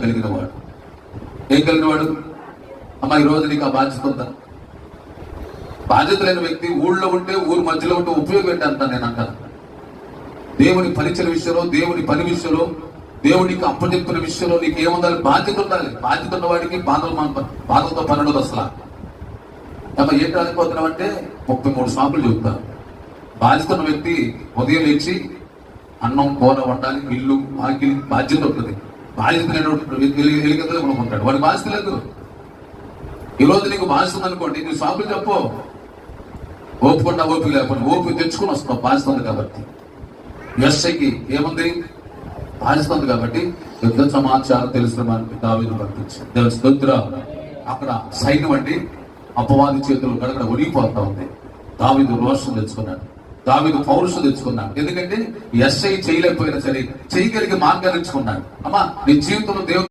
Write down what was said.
కలిగిన వాడు. ఏం కలిగిన వాడు? అమ్మా ఈరోజు నీకు ఆ బాధ్యత ఉందా? బాధ్యత లేని వ్యక్తి ఊళ్ళో ఉంటే, ఊరు మధ్యలో ఉంటే ఉపయోగం ఏంటి అంటాను నేను. అంటాను దేవుని పరిచయ విషయంలో, దేవుని పని విషయంలో, దేవునికి అప్పచెప్పిన విషయంలో నీకు ఏముండాలి? బాధ్యత ఉండాలి. బాధ్యత ఉన్న వాడికి బాధలతో పనుడు అసలు. అమ్మ ఏంటి రాలిపోతున్నావు అంటే 33 సాకులు చెబుతారు. బాధ్యత ఉన్న వ్యక్తి ఉదయం లేచి అన్నం కూర వండాలి, ఇల్లు ఆకిలి బాధ్యత ఉంటుంది. బాధ్యత ఎలిగెత్తలు కొనుక్కుంటాడు. వాడి బాధ్యత లేదు. ఈరోజు నీకు బాధ్యత ఉందనుకోండి, నువ్వు సాకులు చెప్పు. ఓపుకుండా ఓపిక లేకపోతే ఓపిక తెచ్చుకుని వస్తావు. బాధ్యత ఉంది కాబట్టి. ఎస్ఐకి ఏముంది? బాధ్యత ఉంది కాబట్టి యుద్ధ సమాచారం తెలిసిన మనకి దావీదు పంపించాడు. దేవుని స్తోత్రం. అక్కడ సైన్యం అండి అపవాది చేతులు గడగడ ఒడిగిపోతా ఉంది. దావీదు రోషం తెచ్చుకున్నాడు. దావీదు పౌరుషం తెచ్చుకున్నాడు. ఎందుకంటే ఎస్ఐ చేయలేకపోయినా సరే చేయగలిగే మార్గాలు తెచ్చుకున్నాడు. అమ్మా నీ జీవితంలో దేవుడు